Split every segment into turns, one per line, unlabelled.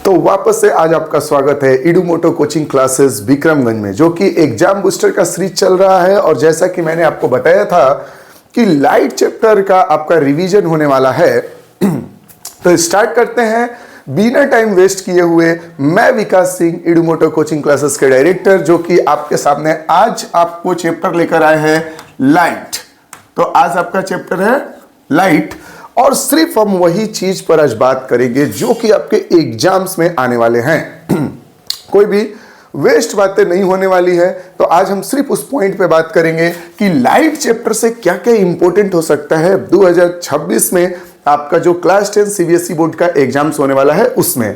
तो वापस से आज आपका स्वागत है इडुमोटो कोचिंग क्लासेस विक्रमगंज में, जो कि एग्जाम बूस्टर का सीरीज चल रहा है। और जैसा कि मैंने आपको बताया था कि लाइट चैप्टर का आपका रिवीजन होने वाला है तो स्टार्ट करते हैं बिना टाइम वेस्ट किए हुए। मैं विकास सिंह, इडुमोटो कोचिंग क्लासेस के डायरेक्टर, जो कि आपके सामने आज आपको चैप्टर लेकर आए हैं लाइट। तो आज आपका चैप्टर है लाइट और सिर्फ हम वही चीज पर आज बात करेंगे जो कि आपके एग्जाम्स में आने वाले हैं। कोई भी वेस्ट बातें नहीं होने वाली है। तो आज हम सिर्फ उस पॉइंट पे बात करेंगे कि लाइट चैप्टर से क्या क्या इंपॉर्टेंट हो सकता है 2026 में आपका जो क्लास 10 सीबीएसई बोर्ड का एग्जाम्स होने वाला है उसमें।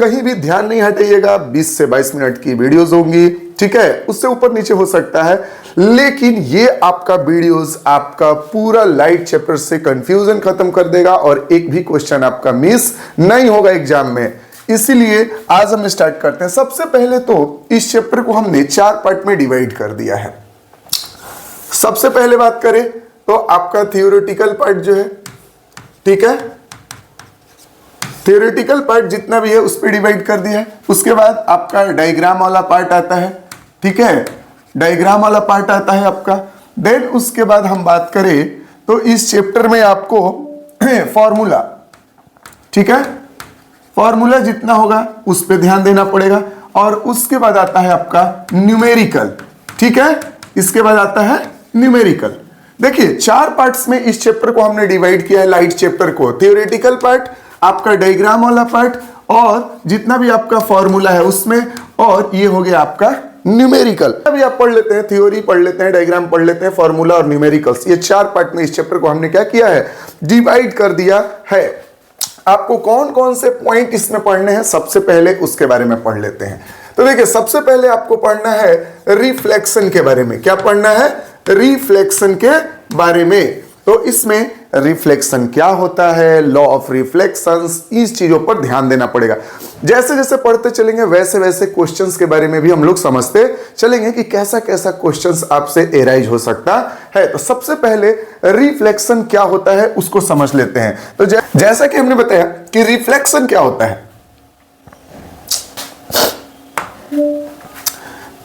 कहीं भी ध्यान नहीं हटाइएगा, 20 से 22 मिनट की वीडियोस होंगी, ठीक है। उससे ऊपर नीचे हो सकता है, लेकिन ये आपका वीडियोस आपका पूरा लाइट चैप्टर से कंफ्यूजन खत्म कर देगा और एक भी क्वेश्चन आपका मिस नहीं होगा एग्जाम में। इसीलिए आज हम स्टार्ट करते हैं। सबसे पहले तो इस चैप्टर को हमने 4 पार्ट में डिवाइड कर दिया है। सबसे पहले बात करें तो आपका थियोरेटिकल पार्ट जो है, ठीक है, थियोरेटिकल पार्ट जितना भी है उस पर डिवाइड कर दिया है। उसके बाद आपका डायग्राम वाला पार्ट आता है, ठीक है, डायग्राम वाला पार्ट आता है आपका। देन उसके बाद हम बात करें तो इस चैप्टर में आपको फॉर्मूला, ठीक है, फॉर्मूला जितना होगा उस पर ध्यान देना पड़ेगा। और उसके बाद आता है आपका न्यूमेरिकल, ठीक है, इसके बाद आता है न्यूमेरिकल। देखिए 4 पार्ट्स में इस चैप्टर को हमने डिवाइड किया है लाइट चैप्टर को। थियोरेटिकल पार्ट, आपका डायग्राम वाला पार्ट और जितना भी आपका फॉर्मूला है उसमें, और ये हो गया आपका न्यूमेरिकल। अभी आप पढ़ लेते हैं, थ्योरी पढ़ लेते हैं, डायग्राम पढ़ लेते हैं, फॉर्मूला और न्यूमेरिकल्स। ये 4 पार्ट में इस चैप्टर को हमने क्या किया है, डिवाइड कर दिया है। आपको कौन कौन से पॉइंट इसमें पढ़ने हैं सबसे पहले उसके बारे में पढ़ लेते हैं। तो देखिए सबसे पहले आपको पढ़ना है रिफ्लेक्शन के बारे में। क्या पढ़ना है? रिफ्लेक्शन के बारे में। तो इसमें रिफ्लेक्शन क्या होता है, लॉ ऑफ रिफ्लेक्शंस, इस चीजों पर ध्यान देना पड़ेगा। जैसे जैसे पढ़ते चलेंगे वैसे वैसे क्वेश्चंस के बारे में भी हम लोग समझते चलेंगे कि कैसा कैसा क्वेश्चंस आपसे एराइज हो सकता है। तो सबसे पहले रिफ्लेक्शन क्या होता है उसको समझ लेते हैं। तो जैसा कि हमने बताया कि रिफ्लेक्शन क्या होता है,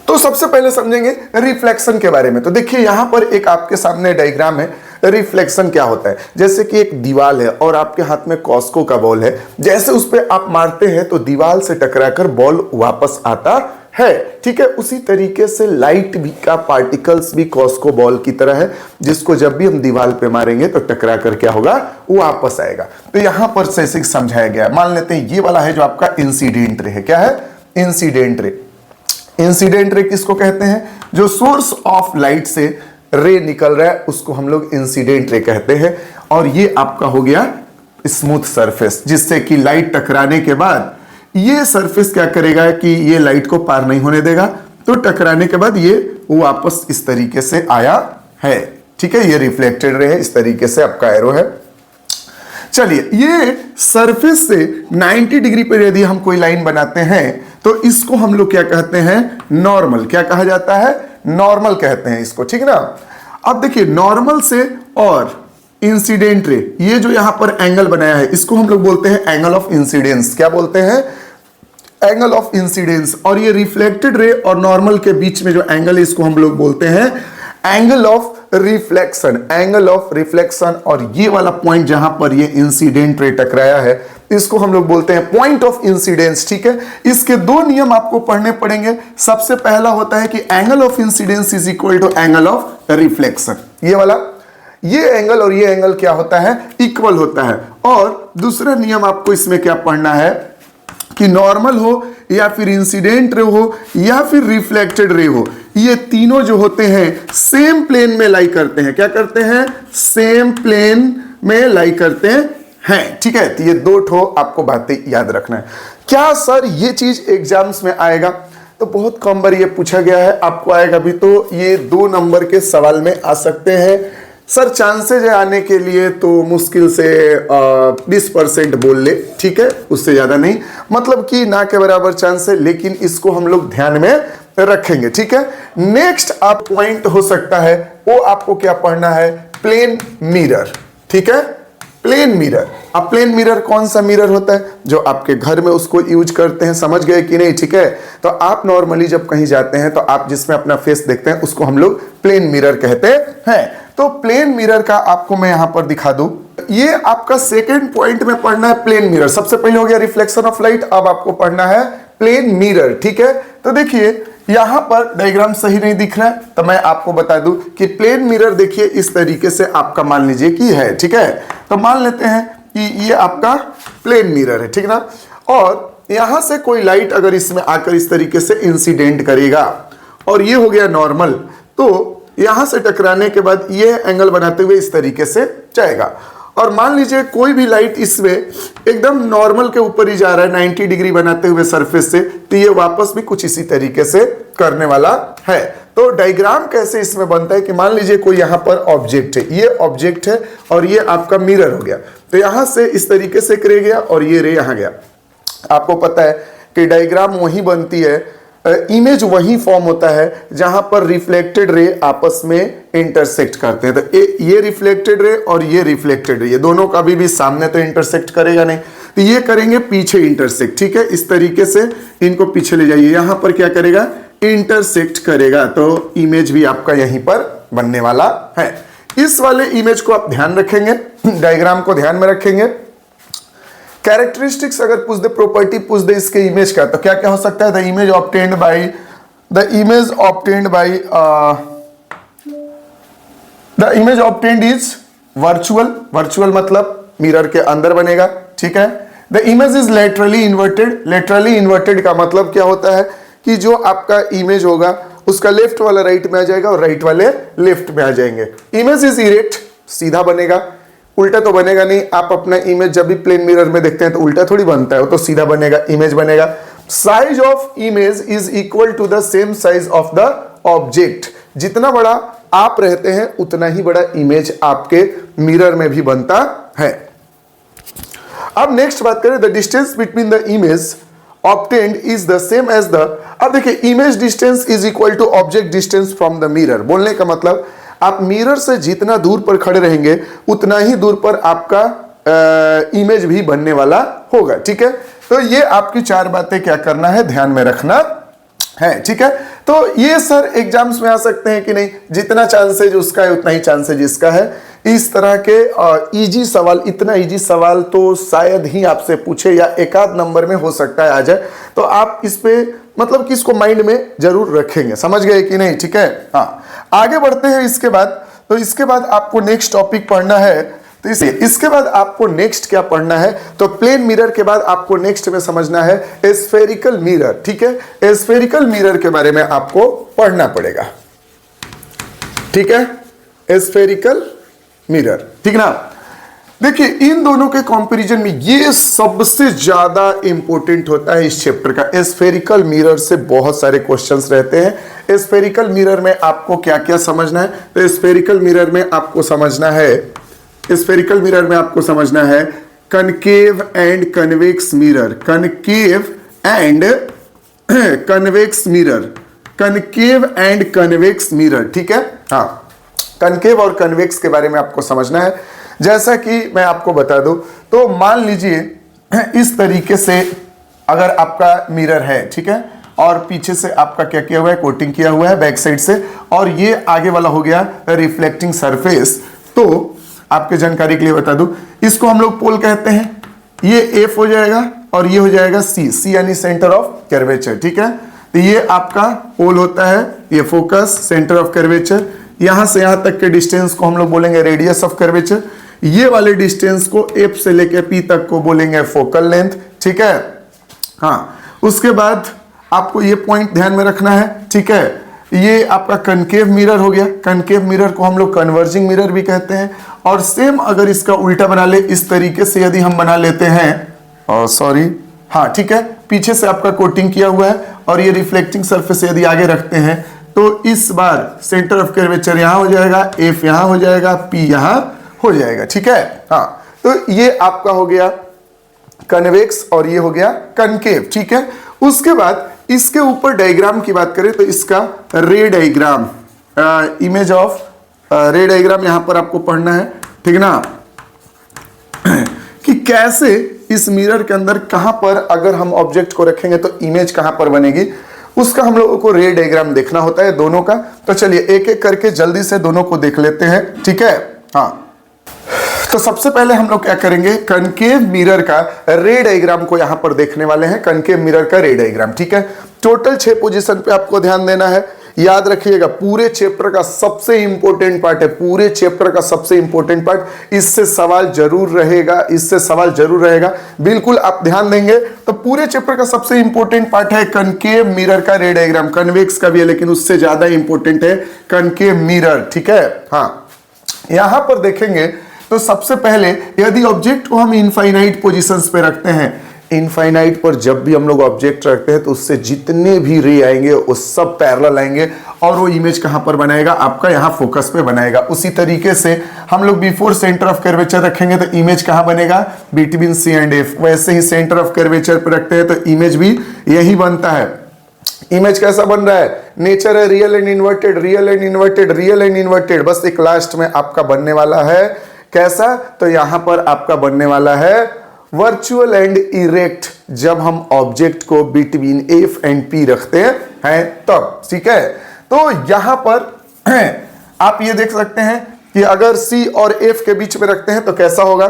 तो सबसे पहले समझेंगे रिफ्लेक्शन के बारे में। तो देखिए यहां पर एक आपके सामने डायग्राम है। रिफ्लेक्शन क्या होता है, जैसे कि एक दीवार है और आपके हाथ में कॉस्को का बॉल है। जैसे उस पर आप मारते हैं तो दीवार से टकराकर बॉल वापस आता है, ठीक है। उसी तरीके से लाइट भी का पार्टिकल्स भी कॉस्को बॉल की तरह है, जिसको जब भी हम दीवार पे मारेंगे तो टकरा कर क्या होगा, वो वापस आएगा। तो यहां पर से समझाया गया। मान लेते हैं ये वाला है जो आपका इंसिडेंट रे है। क्या है? Incident ray. इंसिडेंट रे किसको कहते हैं? जो सोर्स ऑफ लाइट से रे निकल रहा है उसको हम लोग इंसिडेंट रे कहते हैं। और ये आपका हो गया स्मूथ सरफेस, जिससे कि लाइट टकराने के बाद ये सरफेस क्या करेगा कि ये लाइट को पार नहीं होने देगा। तो टकराने के बाद ये वापस इस तरीके से आया है, ठीक है। ये रिफ्लेक्टेड रे है, इस तरीके से आपका एरो है। चलिए ये सरफेस से 90 डिग्री पर यदि हम कोई लाइन बनाते हैं तो इसको हम लोग क्या कहते हैं? नॉर्मल। क्या कहा जाता है? नॉर्मल कहते हैं इसको, ठीक ना। अब देखिए नॉर्मल से और इंसिडेंट रे, ये जो यहां पर एंगल बनाया है इसको हम लोग बोलते हैं एंगल ऑफ इंसिडेंस। क्या बोलते हैं? Angle of incidence. और ये रिफ्लेक्टेड रे और नॉर्मल के बीच में जो एंगल है इसको हम लोग बोलते हैं angle of reflection. Angle of reflection. और ये वाला पॉइंट जहां पर ये इंसिडेंट रे टकराया है इसको हम लोग बोलते हैं पॉइंट ऑफ इंसिडेंस, ठीक है। इसके 2 नियम आपको पढ़ने पड़ेंगे। सबसे पहला होता है कि angle of incidence is equal to angle of reflection. ये वाला, ये एंगल और ये एंगल क्या होता है? इक्वल होता है। और दूसरा नियम आपको इसमें क्या पढ़ना है कि नॉर्मल हो या फिर इंसिडेंट रे हो या फिर रिफ्लेक्टेड रे हो, ये तीनों जो होते हैं सेम प्लेन में लाई करते हैं। क्या करते हैं? सेम प्लेन में लाई करते हैं, ठीक है। तो ये 2 ठो आपको बातें याद रखना है। क्या सर ये चीज एग्जाम्स में आएगा? तो बहुत कम बार ये पूछा गया है। आपको आएगा भी तो ये 2 नंबर के सवाल में आ सकते हैं। सर चांसेज है आने के लिए तो मुश्किल से 20% बोल ले, ठीक है, उससे ज्यादा नहीं, मतलब कि ना के बराबर चांस है, लेकिन इसको हम लोग ध्यान में रखेंगे, ठीक है। नेक्स्ट आप पॉइंट हो सकता है वो आपको क्या पढ़ना है? प्लेन मिरर, ठीक है। Plane mirror. अब प्लेन मिरर कौन सा मिरर होता है? जो आपके घर में उसको यूज करते हैं, समझ गए कि नहीं? ठीक है, तो आप नॉर्मली जब कहीं जाते हैं तो आप जिसमें अपना फेस देखते हैं उसको हम लोग प्लेन मिरर कहते हैं। तो प्लेन मिरर का आपको मैं यहां पर दिखा दूं, ये आपका सेकेंड पॉइंट में पढ़ना है प्लेन मिरर। सबसे पहले हो गया रिफ्लेक्शन ऑफ लाइट, अब आपको पढ़ना है प्लेन मिरर। ठीक है, तो देखिए यहां पर डायग्राम सही नहीं दिख रहा है तो मैं आपको बता दूं कि प्लेन मिरर देखिए इस तरीके से आपका मान लीजिए कि है। ठीक है, तो मान लेते हैं कि ये आपका प्लेन मिरर है, ठीक ना, और यहां से कोई लाइट अगर इसमें आकर इस तरीके से इंसिडेंट करेगा और ये हो गया नॉर्मल, तो यहां से टकराने के बाद ये एंगल बनाते हुए इस तरीके से जाएगा। और मान लीजिए कोई भी लाइट इसमें एकदम नॉर्मल के ऊपर ही जा रहा है 90 डिग्री बनाते हुए सरफेस से, तो ये वापस भी कुछ इसी तरीके से करने वाला है। तो डायग्राम कैसे इसमें बनता है कि मान लीजिए कोई यहां पर ऑब्जेक्ट है, ये ऑब्जेक्ट है और ये आपका मिरर हो गया, तो यहां से इस तरीके से एक रे गया और ये रे यहां गया। आपको पता है कि डायग्राम वही बनती है, इमेज वही फॉर्म होता है जहां पर रिफ्लेक्टेड रे आपस में इंटरसेक्ट करते हैं। तो ये रिफ्लेक्टेड रे और ये रिफ्लेक्टेड रे, ये दोनों कभी भी सामने तो इंटरसेक्ट करेगा नहीं, तो ये करेंगे पीछे इंटरसेक्ट। ठीक है, इस तरीके से इनको पीछे ले जाइए, यहां पर क्या करेगा? इंटरसेक्ट करेगा, तो इमेज भी आपका यहीं पर बनने वाला है। इस वाले इमेज को आप ध्यान रखेंगे, डायग्राम को ध्यान में रखेंगे। कैरेक्टरिस्टिक्स अगर पूछ दे, प्रॉपर्टी पूछ दे इसके इमेज का, तो क्या क्या हो सकता है? The image obtained is virtual, virtual मतलब मिरर के अंदर बनेगा। ठीक है, the image is laterally inverted, laterally inverted का मतलब क्या होता है कि जो आपका इमेज होगा उसका लेफ्ट वाला राइट में आ जाएगा और राइट वाले लेफ्ट में आ जाएंगे। इमेज इज इरेक्ट, सीधा बनेगा, उल्टा तो बनेगा नहीं। आप अपना इमेज जब भी प्लेन मिरर में देखते हैं तो उल्टा थोड़ी बनता है, वो तो सीधा बनेगा, इमेज बनेगा। Size of image is equal to the same size of the object, जितना बड़ा आप रहते हैं उतना ही बड़ा इमेज आपके मिरर में भी बनता है। अब नेक्स्ट बात करें, the distance between the image obtained is the same as the, अब देखिए image distance is equal to object distance from the mirror. बोलने का मतलब आप मिरर से जितना दूर पर खड़े रहेंगे उतना ही दूर पर आपका इमेज भी बनने वाला होगा। ठीक है, तो ये आपकी चार बातें क्या करना है, ध्यान में रखना है। ठीक है, तो ये सर एग्जाम्स में आ सकते हैं कि नहीं, जितना चांसेज उसका है उतना ही चांसेज इसका है। इस तरह के इजी सवाल, इतना इजी सवाल तो शायद ही आपसे पूछे या एक आध नंबर में हो सकता है आ जाए, तो आप इस पे मतलब कि इसको माइंड में जरूर रखेंगे। समझ गए कि नहीं? ठीक है, हाँ आगे बढ़ते हैं। इसके बाद तो इसके बाद आपको नेक्स्ट टॉपिक पढ़ना है, तो इसके बाद आपको नेक्स्ट क्या पढ़ना है, तो प्लेन मिरर के बाद आपको नेक्स्ट में समझना है स्फेरिकल मिरर। ठीक है, स्फेरिकल मिरर के बारे में आपको पढ़ना पड़ेगा। ठीक है, स्फेरिकल मिरर, ठीक ना। देखिए इन दोनों के कंपैरिजन में ये सबसे ज्यादा इंपॉर्टेंट होता है इस चैप्टर का। स्फेरिकल मिरर से बहुत सारे क्वेश्चंस रहते हैं। स्फेरिकल मिरर में आपको क्या क्या समझना है, तो स्फेरिकल मिरर में आपको समझना है, स्फेरिकल मिरर में आपको समझना है concave and convex mirror, concave and convex mirror, concave and convex mirror. ठीक है, हाँ कनकेव और कन्वेक्स के बारे में आपको समझना है। जैसा कि मैं आपको बता दूं, तो मान लीजिए इस तरीके से अगर आपका मिरर है, ठीक है, और पीछे से आपका क्या किया हुआ है, कोटिंग किया हुआ है बैक साइड से, और ये आगे वाला हो गया रिफ्लेक्टिंग सरफेस। तो आपके जानकारी के लिए बता दूं, इसको हम लोग पोल कहते हैं। ये एफ हो जाएगा और ये हो जाएगा सी, सी यानी सेंटर ऑफ कर्वेचर। ठीक है, तो ये आपका पोल होता है, ये फोकस, सेंटर ऑफ कर्वेचर। यहां से यहां तक के डिस्टेंस को हम लोग बोलेंगे रेडियस ऑफ कर्वेचर। ये वाले डिस्टेंस को एफ से लेके पी तक को बोलेंगे फोकल लेंथ। ठीक है, हाँ उसके बाद आपको ये पॉइंट ध्यान में रखना है। ठीक है, ये आपका कनकेव मिरर हो गया। कनकेव मिरर को हम लोग कन्वर्जिंग मिरर भी कहते हैं। और सेम अगर इसका उल्टा बना ले, इस तरीके से यदि हम बना लेते हैं, सॉरी हाँ ठीक है, पीछे से आपका कोटिंग किया हुआ है और ये रिफ्लेक्टिंग सरफेस यदि आगे रखते हैं, तो इस बार सेंटर ऑफ कर्वेचर यहां हो जाएगा, एफ यहां हो जाएगा, पी यहां हो जाएगा। ठीक है, हाँ तो ये आपका हो गया कन्वेक्स और ये हो गया कनकेव। ठीक है, उसके बाद इसके ऊपर डायग्राम की बात करें तो इसका रे डायग्राम, इमेज ऑफ रे डायग्राम यहां पर आपको पढ़ना है। ठीक ना, कि कैसे इस मिरर के अंदर कहां पर अगर हम ऑब्जेक्ट को रखेंगे तो इमेज कहां पर बनेगी, उसका हम लोगों को रे डायग्राम देखना होता है दोनों का। तो चलिए एक एक करके जल्दी से दोनों को देख लेते हैं, ठीक है। हाँ, तो सबसे पहले हम लोग क्या करेंगे, कनकेव मिरर का रे डायग्राम को यहां पर देखने वाले हैं। कनकेव मिरर का रे डायग्राम, ठीक है। टोटल 6 पोजीशन पे आपको ध्यान देना है। याद रखिएगा पूरे चैप्टर का सबसे इंपॉर्टेंट पार्ट है, पूरे चैप्टर का सबसे इंपॉर्टेंट पार्ट। इससे सवाल जरूर रहेगा, इससे सवाल जरूर रहेगा, बिल्कुल आप ध्यान देंगे। तो पूरे चैप्टर का सबसे इंपॉर्टेंट पार्ट है कनकेव मिरर का रे डायग्राम। कन्वेक्स का भी है लेकिन उससे ज्यादा इंपॉर्टेंट है कनकेव मिरर, ठीक है। हाँ, यहां पर देखेंगे तो सबसे पहले यदि ऑब्जेक्ट को हम इनफाइनाइट पोजीशंस पे रखते हैं, इनफाइनाइट पर जब भी हम लोग ऑब्जेक्ट रखते हैं तो उससे जितने भी रे आएंगे वो सब पैरेलल आएंगे और वो इमेज कहां पर बनाएगा, आपका यहां फोकस पे बनाएगा। उसी तरीके से हम लोग बिफोर सेंटर ऑफ कर्वेचर रखेंगे तो इमेज कहां बनेगा, बिटवीन सी एंड एफ। वैसे ही सेंटर ऑफ कर्वेचर पे रखते हैं तो इमेज भी यही बनता है। इमेज कैसा बन रहा है, नेचर है real and inverted, real and inverted, real and inverted. बस एक लास्ट में आपका बनने वाला है कैसा, तो यहां पर आपका बनने वाला है वर्चुअल एंड इरेक्ट, जब हम ऑब्जेक्ट को बिटवीन एफ एंड पी रखते हैं तब, ठीक है। तो यहां पर आप ये देख सकते हैं कि अगर सी और एफ के बीच में रखते हैं तो कैसा होगा।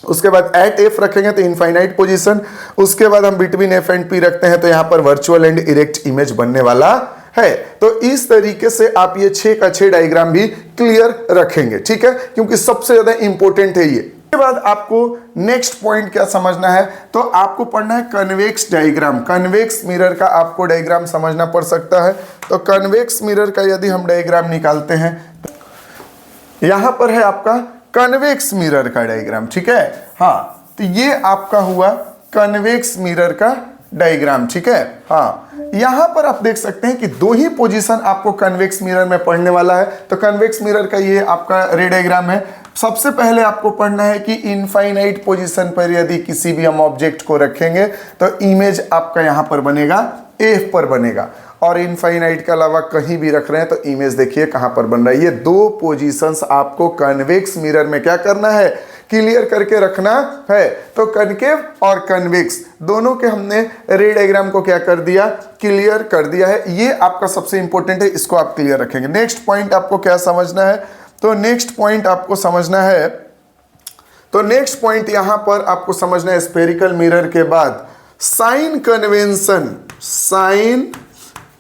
उसके बाद एट एफ रखेंगे तो इनफाइनाइट पोजीशन, उसके बाद हम बिटवीन एफ एंड पी रखते हैं तो यहां पर वर्चुअल एंड इरेक्ट इमेज बनने वाला है। तो इस तरीके से आप ये 6 का 6 डायग्राम भी क्लियर रखेंगे, ठीक है, क्योंकि सबसे ज्यादा इंपॉर्टेंट है ये। के बाद आपको नेक्स्ट पॉइंट क्या समझना है, तो आपको पढ़ना है कन्वेक्स डायग्राम। कन्वेक्स मिरर का आपको डायग्राम समझना पड़ सकता है। तो कन्वेक्स मिरर का यदि हम डायग्राम निकालते हैं, यहां पर है आपका कन्वेक्स मिरर का डायग्राम, ठीक है। हाँ, तो ये आपका हुआ कन्वेक्स मिरर का डायग्राम, ठीक है। हाँ, यहां पर आप देख सकते हैं कि 2 ही पोजीशन आपको कन्वेक्स मिरर में पढ़ने वाला है। तो कन्वेक्स मिरर का ये आपका रे डायग्राम है। सबसे पहले आपको पढ़ना है कि इनफाइनाइट पोजीशन पर यदि किसी भी हम ऑब्जेक्ट को रखेंगे तो इमेज आपका यहां पर बनेगा एफ पर बनेगा, और इनफाइनाइट के अलावा कहीं भी रख रहे हैं तो इमेज देखिए कहां पर बन रहा है। ये 2 पोजीशंस आपको कन्वेक्स मिरर में क्या करना है, क्लियर करके रखना है। तो कनकेव और कन्वेक्स दोनों के हमने रे डायग्राम को क्या कर दिया, क्लियर कर दिया है। ये आपका सबसे इंपॉर्टेंट है, इसको आप क्लियर रखेंगे। नेक्स्ट पॉइंट आपको क्या समझना है, तो नेक्स्ट पॉइंट आपको समझना है, तो नेक्स्ट पॉइंट यहां पर आपको समझना है स्फेरिकल मिरर के बाद साइन कन्वेंशन, साइन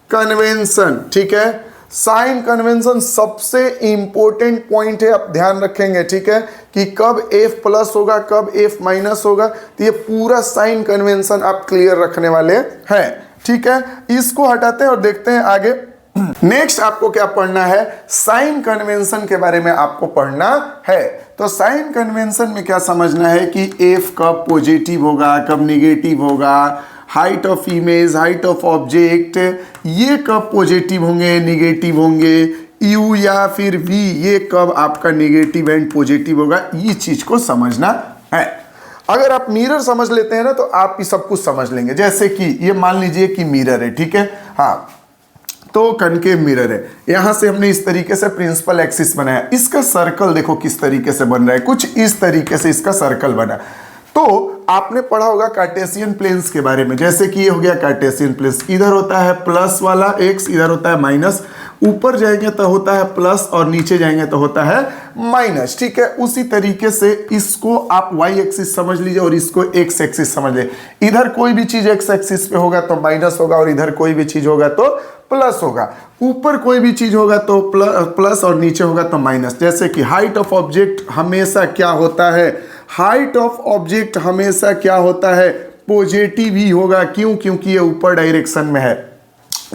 कन्वेंशन, ठीक है। साइन कन्वेंशन सबसे इंपॉर्टेंट पॉइंट है, आप ध्यान रखेंगे, ठीक है, कि कब एफ प्लस होगा कब एफ माइनस होगा। तो ये पूरा साइन कन्वेंशन आप क्लियर रखने वाले हैं, ठीक है। इसको हटाते हैं और देखते हैं आगे। नेक्स्ट आपको क्या पढ़ना है, साइन कन्वेंशन के बारे में आपको पढ़ना है। तो साइन कन्वेंशन में क्या समझना है कि एफ कब पॉजिटिव होगा कब निगेटिव होगा, height of image, height of object, ये कब पॉजिटिव होंगे निगेटिव होंगे, यू या फिर वी ये कब आपका निगेटिव एंड पॉजिटिव होगा, ये चीज को समझना है। अगर आप मिरर समझ लेते हैं ना तो आप ये सब कुछ समझ लेंगे। जैसे कि ये मान लीजिए कि मिरर है, ठीक है। हाँ, तो कनकेव मिरर है, यहां से हमने इस तरीके से प्रिंसिपल एक्सिस बनाया। इसका सर्कल देखो किस तरीके से बन रहा है, कुछ इस तरीके से इसका सर्कल बना। तो आपने पढ़ा होगा कार्टेशियन प्लेन्स के बारे में, जैसे कि ये हो गया कार्टेशियन प्लेन्स, इधर होता है प्लस वाला एक्स, इधर होता है माइनस, ऊपर जाएंगे तो होता है प्लस और नीचे जाएंगे तो होता है माइनस, ठीक है। उसी तरीके से इसको आप वाई एक्सिस समझ लीजिए और इसको एक्स एक्सिस समझ लीजिए। इधर कोई भी चीज एक्स एक्सिस पे होगा तो माइनस होगा और इधर कोई भी चीज होगा तो प्लस होगा, ऊपर कोई भी चीज होगा तो प्लस और नीचे होगा तो माइनस। जैसे कि हाइट ऑफ ऑब्जेक्ट हमेशा क्या होता है, हाइट ऑफ ऑब्जेक्ट हमेशा क्या होता है, पॉजिटिव ही होगा। क्यों, क्योंकि ये ऊपर डायरेक्शन में है।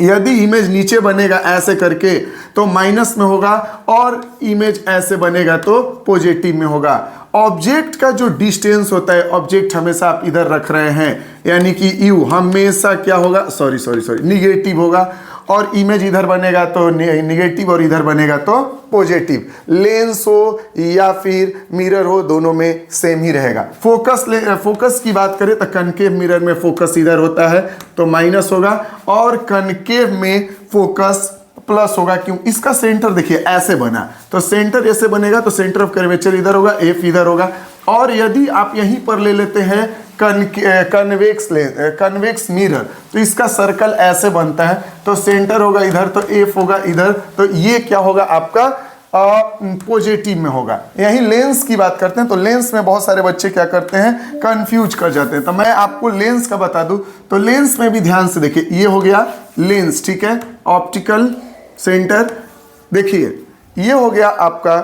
यदि इमेज नीचे बनेगा ऐसे करके तो माइनस में होगा और इमेज ऐसे बनेगा तो पॉजिटिव में होगा। ऑब्जेक्ट का जो डिस्टेंस होता है, ऑब्जेक्ट हमेशा आप इधर रख रहे हैं यानी कि यू हमेशा क्या होगा, सॉरी निगेटिव होगा, और इमेज इधर बनेगा तो निगेटिव और इधर बनेगा तो पॉजिटिव। लेंस हो या फिर मिरर हो दोनों में सेम ही रहेगा। फोकस की बात करें तो कनकेव मिरर में फोकस इधर होता है तो माइनस होगा और कनकेव में फोकस प्लस होगा। क्यों, इसका सेंटर देखिए ऐसे बना, तो सेंटर ऐसे बनेगा तो सेंटर ऑफ कर्वेचर इधर होगा, एफ इधर होगा, और यदि आप यहीं पर ले लेते हैं कन्वेक्स मिरर, तो इसका सर्कल ऐसे बनता है, तो सेंटर होगा इधर, तो एफ होगा इधर, तो ये क्या होगा आपका पॉजिटिव में होगा। यही लेंस की बात करते हैं, तो लेंस में बहुत सारे बच्चे क्या करते हैं, कंफ्यूज कर जाते हैं। तो मैं आपको लेंस का बता दूं, तो लेंस में भी ध्यान से देखिए, ये हो गया लेंस, ठीक है, ऑप्टिकल सेंटर। देखिए ये हो गया आपका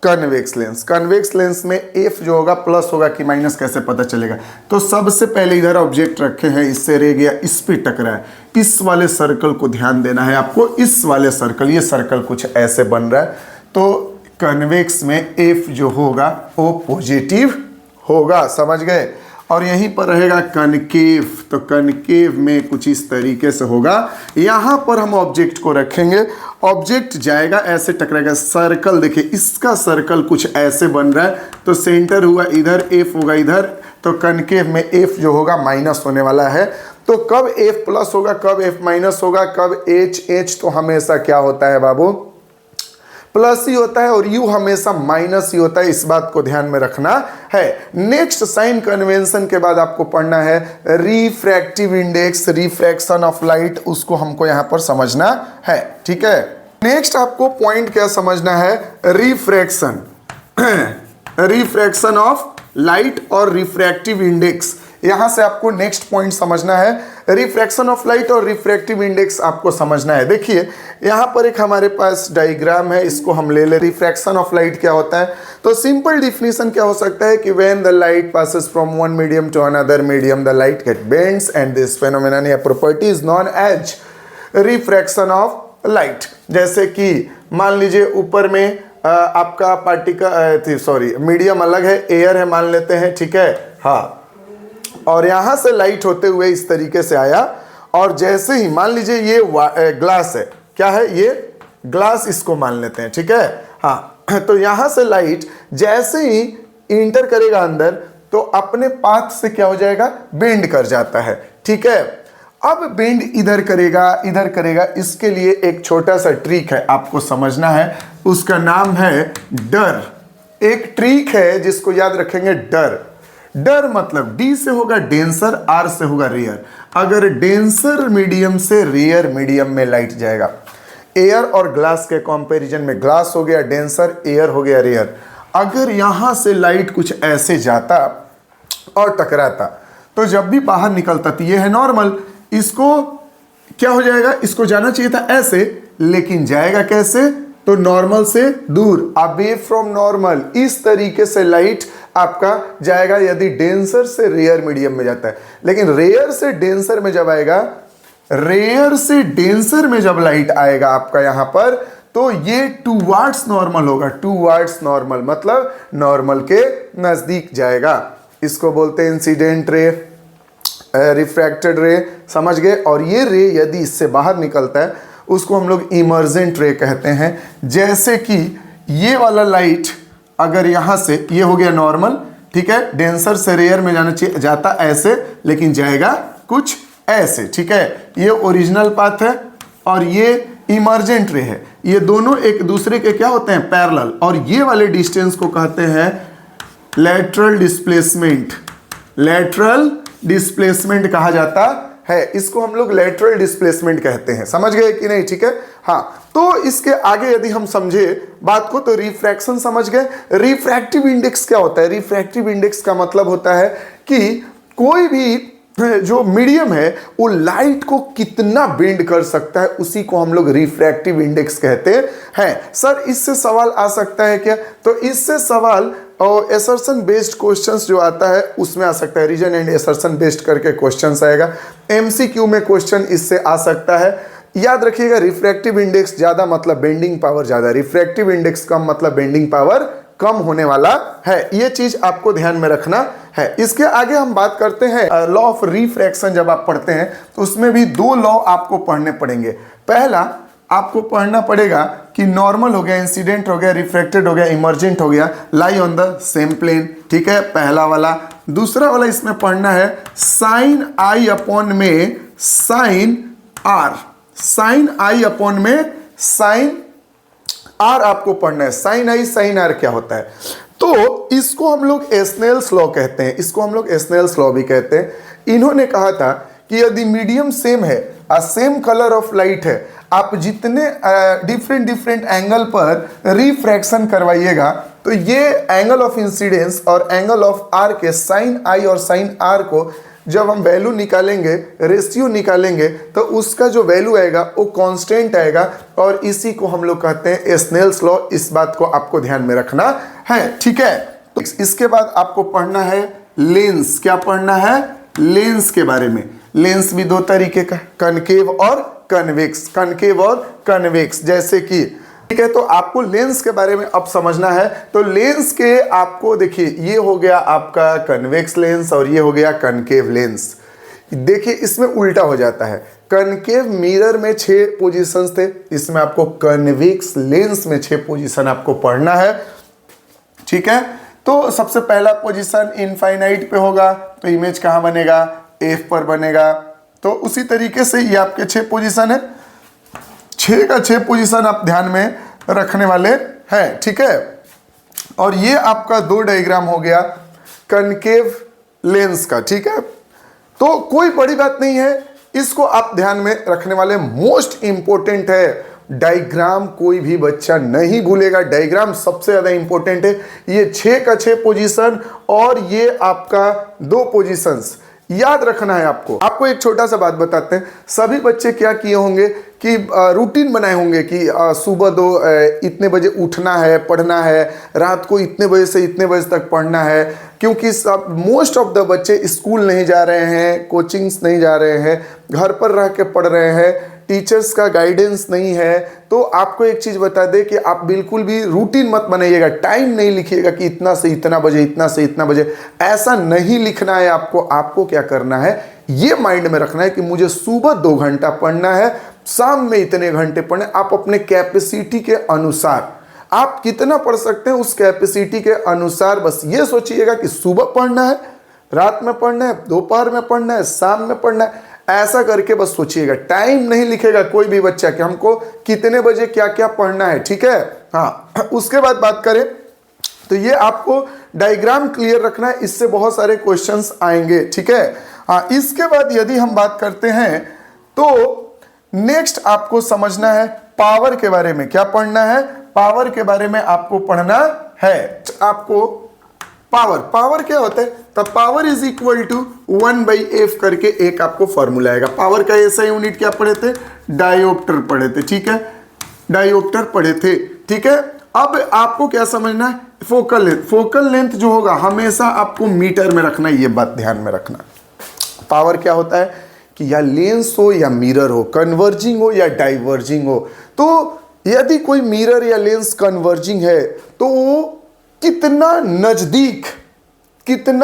कन्वेक्स लेंस। कन्वेक्स लेंस में एफ जो होगा प्लस होगा कि माइनस कैसे पता चलेगा, तो सबसे पहले इधर ऑब्जेक्ट रखे हैं, इससे रे गया, इस पे टकरा है, इस वाले सर्कल को ध्यान देना है आपको। इस वाले सर्कल, ये सर्कल कुछ ऐसे बन रहा है, तो कन्वेक्स में एफ जो होगा वो पॉजिटिव होगा, समझ गए। और यहीं पर रहेगा कनकेव, तो कनकेव में कुछ इस तरीके से होगा। यहां पर हम ऑब्जेक्ट को रखेंगे, ऑब्जेक्ट जाएगा ऐसे टकराएगा, सर्कल देखिए इसका सर्कल कुछ ऐसे बन रहा है, तो सेंटर हुआ इधर, एफ होगा इधर, तो कनकेव में एफ जो होगा माइनस होने वाला है। तो कब एफ प्लस होगा, कब एफ माइनस होगा, कब एच तो हमेशा क्या होता है बाबू, प्लस ही होता है, और यू हमेशा माइनस ही होता है, इस बात को ध्यान में रखना है। नेक्स्ट साइन कन्वेंशन के बाद आपको पढ़ना है refractive index, refraction of light, उसको हमको यहां पर समझना है, ठीक है। नेक्स्ट आपको पॉइंट क्या समझना है, रिफ्रैक्शन, रिफ्रैक्शन ऑफ लाइट और रिफ्रैक्टिव इंडेक्स। यहां से आपको नेक्स्ट पॉइंट समझना है, रिफ्रैक्शन ऑफ लाइट और रिफ्रैक्टिव इंडेक्स आपको समझना है। देखिए यहां पर एक हमारे पास डायग्राम है, इसको हम ले ले। रिफ्रैक्शन ऑफ लाइट क्या होता है, तो सिंपल डिफिनेशन क्या हो सकता है कि when the light passes from one medium to another medium the light get bends and this phenomenon या property is known as refraction of light. जैसे कि मान लीजिए ऊपर में आपका पार्टिकल मीडियम अलग है, एयर है मान लेते हैं, ठीक है, हाँ, और यहां से लाइट होते हुए इस तरीके से आया, और जैसे ही मान लीजिए ये ग्लास है, क्या है ये ग्लास, इसको मान लेते हैं, ठीक है, हाँ, तो यहां से लाइट जैसे ही इंटर करेगा अंदर, तो अपने पाथ से क्या हो जाएगा, बेंड कर जाता है, ठीक है। अब बेंड इधर करेगा, इसके लिए एक छोटा सा ट्रिक है आपको समझना है, उसका नाम है डर। एक ट्रिक है जिसको याद रखेंगे, डर। डर मतलब डी से होगा डेंसर, आर से होगा रेयर। अगर डेंसर मीडियम से रेयर मीडियम में लाइट जाएगा, एयर और ग्लास के कंपैरिजन में ग्लास हो गया डेंसर, एयर हो गया रेयर। अगर यहां से लाइट कुछ ऐसे जाता और टकराता, तो जब भी बाहर निकलता, तो ये है नॉर्मल, इसको क्या हो जाएगा, इसको जाना चाहिए था ऐसे, लेकिन जाएगा कैसे, तो नॉर्मल से दूर, अवे फ्रॉम नॉर्मल, इस तरीके से लाइट आपका जाएगा यदि डेंसर से रेयर मीडियम में जाता है। लेकिन रेयर से डेंसर में जब आएगा, रेयर से डेंसर में जब लाइट आएगा आपका यहां पर, तो ये टूवर्ड्स नॉर्मल होगा, टूवर्ड्स नॉर्मल मतलब नॉर्मल के नजदीक जाएगा। इसको बोलते हैं इंसिडेंट रे, रिफ्रैक्टेड रे, समझ गए। और ये रे यदि इससे बाहर निकलता है, उसको हम लोग इमर्जेंट रे कहते हैं। जैसे कि ये वाला लाइट अगर यहां से, ये हो गया नॉर्मल, ठीक है, डेंसर से रेयर में जाना चाहिए, जाता ऐसे, लेकिन जाएगा कुछ ऐसे, ठीक है। ये ओरिजिनल पाथ है और ये इमर्जेंट रे है, ये दोनों एक दूसरे के क्या होते हैं, पैरेलल, और ये वाले डिस्टेंस को कहते हैं लैटरल डिस्प्लेसमेंट। लैटरल डिस्प्लेसमेंट कहा जाता है, इसको हम लोग लैटरल डिस्प्लेसमेंट कहते हैं, समझ गए कि नहीं, ठीक है, हाँ। तो इसके आगे यदि हम समझे बात को, तो रिफ्रैक्शन समझ गए। रिफ्रैक्टिव इंडेक्स क्या होता है, रिफ्रैक्टिव इंडेक्स का मतलब होता है कि कोई भी जो मीडियम है वो लाइट को कितना बेंड कर सकता है, उसी को हम लोग रिफ्रैक्टिव इंडेक्स कहते हैं। सर इससे सवाल आ सकता है क्या, तो इससे सवाल और एसर्शन बेस्ड क्वेश्चंस जो आता है उसमें आ सकता है, रीजन एंड एसर्शन बेस्ड करके क्वेश्चंस आएगा, एमसीक्यू में क्वेश्चन इससे आ सकता है। याद रखिएगा, रिफ्रैक्टिव इंडेक्स ज्यादा मतलब बेंडिंग पावर ज्यादा, रिफ्रैक्टिव इंडेक्स कम मतलब बेंडिंग पावर कम होने वाला है, ये चीज आपको ध्यान में रखना है। इसके आगे हम बात करते हैं लॉ ऑफ रिफ्रैक्शन। जब आप पढ़ते हैं तो उसमें भी दो लॉ आपको पढ़ने पड़ेंगे। पहला आपको पढ़ना पड़ेगा कि नॉर्मल हो गया, इंसिडेंट हो गया, रिफ्रैक्टेड हो गया, इमर्जेंट हो गया, lie on the same plane, ठीक है, पहला वाला। दूसरा वाला इसमें पढ़ना है साइन आई अपॉन में sine r, sine i upon में साइन आर आपको पढ़ना है। साइन आई साइन आर क्या होता है, तो इसको हम लोग एस्नेल्स लॉ कहते हैं, इसको हम लोग एस्नेल्स लॉ भी कहते हैं। इन्होंने कहा था कि यदि मीडियम सेम है, सेम कलर ऑफ लाइट है, आप जितने डिफरेंट एंगल पर रिफ्रैक्शन करवाइएगा तो ये एंगल ऑफ इंसिडेंस और एंगल ऑफ आर के साइन आई और साइन आर को जब हम वैल्यू निकालेंगे, रेशियो निकालेंगे, तो उसका जो वैल्यू आएगा वो कांस्टेंट आएगा, और इसी को हम लोग कहते हैं एस्नेल्स लॉ। इस बात को आपको ध्यान में रखना है, ठीक है। तो इसके बाद आपको पढ़ना है लेंस। क्या पढ़ना है? लेंस के बारे में। लेंस भी दो तरीके का, कनकेव और कन्वेक्स, कनकेव और कन्वेक्स, जैसे कि, ठीक है। तो आपको लेंस के बारे में अब समझना है। तो लेंस के आपको देखिए, ये हो गया आपका कन्वेक्स लेंस और ये हो गया कनकेव लेंस। देखिए इसमें उल्टा हो जाता है। कनकेव मिरर में 6 पोजीशंस थे, इसमें आपको कन्वेक्स लेंस में 6 पोजीशन आपको पढ़ना है, ठीक है। तो सबसे पहला पोजीशन इनफाइनाइट पे होगा, तो इमेज कहाँ बनेगा? एफ पर बनेगा। तो उसी तरीके से ये आपके 6 पोजीशन है, 6 का 6 पोजीशन आप ध्यान में रखने वाले हैं, ठीक है। और ये आपका 2 डायग्राम हो गया कनकेव लेंस का, ठीक है। तो कोई बड़ी बात नहीं है, इसको आप ध्यान में रखने वाले। मोस्ट इंपॉर्टेंट है डायग्राम, कोई भी बच्चा नहीं भूलेगा। डायग्राम सबसे ज्यादा इंपॉर्टेंट है। ये 6 का 6 पोजीशन और ये आपका 2 पोजीशंस याद रखना है आपको। आपको एक छोटा सा बात बताते हैं, सभी बच्चे क्या किए होंगे कि रूटीन बनाए होंगे कि सुबह इतने बजे उठना है, पढ़ना है, रात को इतने बजे से इतने बजे तक पढ़ना है। क्योंकि सब मोस्ट ऑफ द बच्चे स्कूल नहीं जा रहे हैं, कोचिंग्स नहीं जा रहे हैं, घर पर रह के पढ़ रहे हैं, टीचर्स का गाइडेंस नहीं है। तो आपको एक चीज़ बता दें कि आप बिल्कुल भी रूटीन मत बनाइएगा, टाइम नहीं लिखिएगा कि इतना से इतना बजे, इतना से इतना बजे, ऐसा नहीं लिखना है आपको। आपको क्या करना है, ये माइंड में रखना है कि मुझे सुबह 2 घंटा पढ़ना है, शाम में इतने घंटे पढ़ने। आप अपने कैपेसिटी के अनुसार आप कितना पढ़ सकते हैं, उस कैपेसिटी के अनुसार बस ये सोचिएगा कि सुबह पढ़ना है, रात में पढ़ना है, दोपहर में पढ़ना है, शाम में पढ़ना है, ऐसा करके बस सोचिएगा। टाइम नहीं लिखेगा कोई भी बच्चा कि हमको कितने बजे क्या क्या पढ़ना है, ठीक है। हाँ, उसके बाद बात करें तो ये आपको डायग्राम क्लियर रखना है, इससे बहुत सारे क्वेश्चंस आएंगे, ठीक है। हाँ, इसके बाद यदि हम बात करते हैं तो नेक्स्ट आपको समझना है पावर के बारे में। क्या पढ़ना है? पावर के बारे में आपको पढ़ना है। आपको पावर क्या होता है? तो power is equal to 1/f करके एक आपको फॉर्मूला आएगा। पावर का ऐसा यूनिट क्या पढ़े थे? डायोप्टर पढ़े थे, ठीक है, डायोप्टर पढ़े थे, ठीक है। अब आपको क्या समझना है? Focal length. फोकल लेंथ जो होगा हमेशा आपको मीटर में रखना है, ये बात ध्यान में रखना। पावर क्या होता है कि या लेंस हो या मिरर हो, कन्वर्जिंग हो या डाइवर्जिंग हो। तो यदि कोई मिरर या लेंस कन्वर्जिंग है तो वो कितना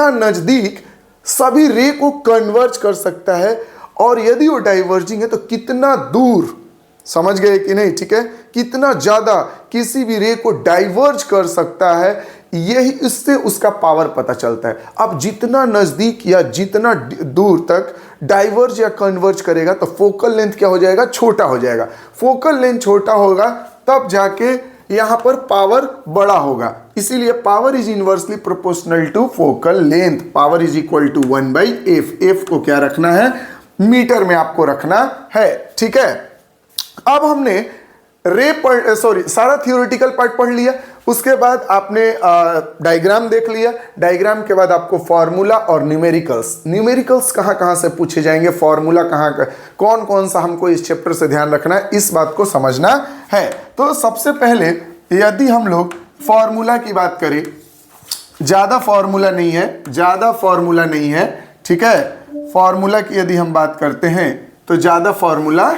नजदीक सभी रे को कन्वर्ज कर सकता है, और यदि वो डाइवर्जिंग है तो कितना दूर, समझ गए कि नहीं, ठीक है, कितना ज्यादा किसी भी रे को डाइवर्ज कर सकता है, यही इससे उसका पावर पता चलता है। अब जितना नजदीक या जितना दूर तक डाइवर्ज या कन्वर्ज करेगा तो फोकल लेंथ क्या हो जाएगा? छोटा हो जाएगा। फोकल लेंथ छोटा होगा तब जाके यहां पर पावर बड़ा होगा। इसीलिए power is inversely proportional to focal length. Power is equal to 1/f। f को क्या रखना है? मीटर में आपको रखना है, ठीक है। अब हमने सारा थियोरेटिकल पार्ट पढ़ लिया। उसके बाद आपने डायग्राम देख लिया। डायग्राम के बाद आपको फॉर्मूला और न्यूमेरिकल्स कहाँ से पूछे जाएंगे, फॉर्मूला कौन कौन सा हमको इस चैप्टर से ध्यान रखना है, इस बात को समझना है। तो सबसे पहले यदि हम लोग फॉर्मूला की बात करें, ज़्यादा फॉर्मूला नहीं है, ठीक है। फॉर्मूला की यदि हम बात करते हैं तो ज़्यादा फॉर्मूला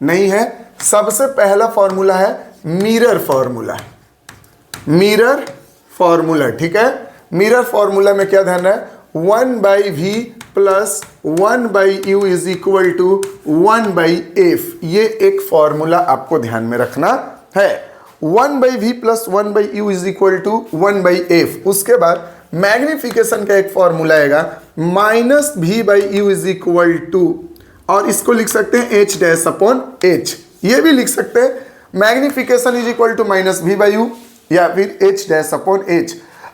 नहीं है। सबसे पहला फॉर्मूला है मिरर फॉर्मूला, ठीक है। मिरर फॉर्मूला में क्या ध्यान है? 1/v plus 1/u is equal to 1/f। ये एक फॉर्मूला आपको ध्यान में रखना है। 1/v plus 1/u is equal to 1/f। उसके बाद मैग्निफिकेशन का एक फॉर्मूला आएगा -v/u इज इक्वल टू, और इसको लिख सकते हैं h-h। ये भी लिख सकते हैं magnification is equal to -v/u या फिर h-h।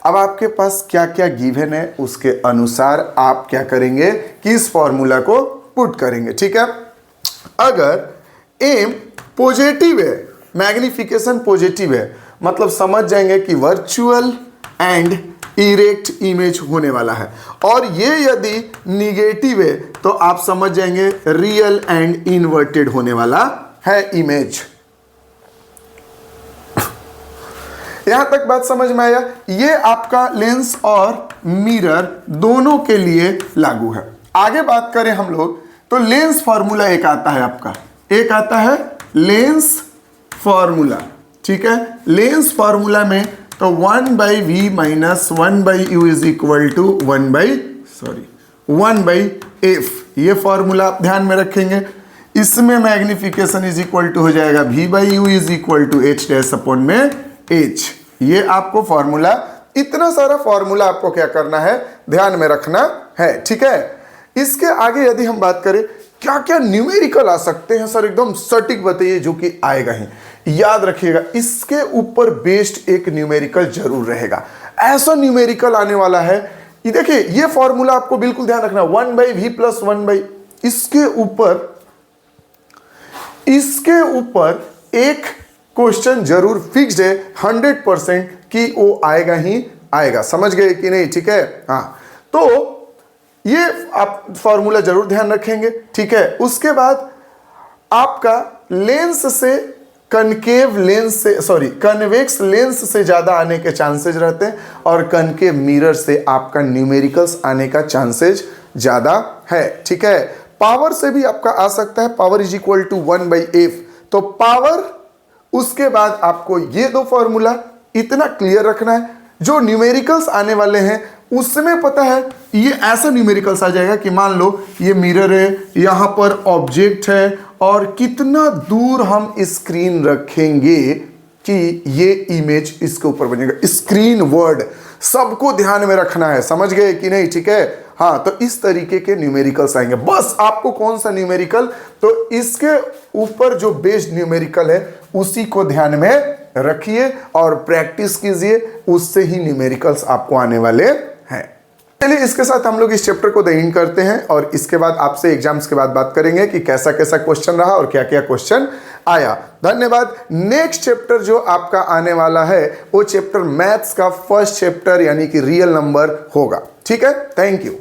अब आपके पास क्या क्या गिवन है उसके अनुसार आप क्या करेंगे कि इस फॉर्मूला को पुट करेंगे, ठीक है। अगर एम पॉजिटिव है, मैग्निफिकेशन पॉजिटिव है, मतलब समझ जाएंगे कि वर्चुअल एंड इरेक्ट इमेज होने वाला है, और ये यदि निगेटिव है तो आप समझ जाएंगे रियल एंड इन्वर्टेड होने वाला है इमेज। यहां तक बात समझ में आया। ये आपका लेंस और मिरर दोनों के लिए लागू है। आगे बात करें हम लोग तो लेंस फॉर्मूला एक आता है आपका, एक आता है लेंस फॉर्मूला, ठीक है। लेंस फॉर्मूला में तो 1/v minus 1/u is equal to 1/f, ये फॉर्मूला आप ध्यान में रखेंगे। इसमें मैग्निफिकेशन इज इक्वल टू हो जाएगा v/u is equal to h dash upon में h। ये आपको फॉर्मूला, इतना सारा फॉर्मूला आपको क्या करना है, ध्यान में रखना है, ठीक है। इसके आगे यदि हम बात करें क्या क्या न्यूमेरिकल आ सकते हैं सर, एकदम सटीक बताइए जो कि आएगा ही। याद रखिएगा इसके ऊपर बेस्ड एक न्यूमेरिकल जरूर रहेगा, ऐसा न्यूमेरिकल आने वाला है। ये देखिए ये फॉर्मूला आपको बिल्कुल ध्यान रखना, 1/v प्लस 1/, इसके ऊपर एक क्वेश्चन जरूर फिक्स्ड है 100% कि वो आएगा ही आएगा। समझ गए कि नहीं, ठीक है। हाँ, तो ये आप फॉर्मूला जरूर ध्यान रखेंगे, ठीक है। उसके बाद आपका लेंस से कन्वेक्स लेंस से ज्यादा आने के चांसेस रहते हैं, और कनकेव मिरर से आपका न्यूमेरिकल्स आने का चांसेस ज्यादा है, ठीक है। पावर से भी आपका आ सकता है, power is equal to 1/f। तो पावर, उसके बाद आपको ये दो फॉर्मूला इतना क्लियर रखना है। जो न्यूमेरिकल्स आने वाले हैं उसमें पता है ये ऐसा न्यूमेरिकल्स आ जाएगा कि मान लो ये मिरर है, यहां पर ऑब्जेक्ट है, और कितना दूर हम स्क्रीन रखेंगे कि ये इमेज इसके ऊपर बनेगा। स्क्रीन वर्ड सबको ध्यान में रखना है, समझ गए कि नहीं, ठीक है। हाँ, तो इस तरीके के न्यूमेरिकल्स आएंगे। बस आपको कौन सा न्यूमेरिकल, तो इसके ऊपर जो बेस्ड न्यूमेरिकल है उसी को ध्यान में रखिए और प्रैक्टिस कीजिए, उससे ही न्यूमेरिकल्स आपको आने वाले हैं। चलिए इसके साथ हम लोग इस चैप्टर को एंड करते हैं, और इसके बाद आपसे एग्जाम्स के बाद बात करेंगे कि कैसा कैसा क्वेश्चन रहा और क्या क्या क्वेश्चन आया। धन्यवाद। नेक्स्ट चैप्टर जो आपका आने वाला है वो चैप्टर मैथ्स का फर्स्ट चैप्टर यानी कि रियल नंबर होगा, ठीक है। Thank you.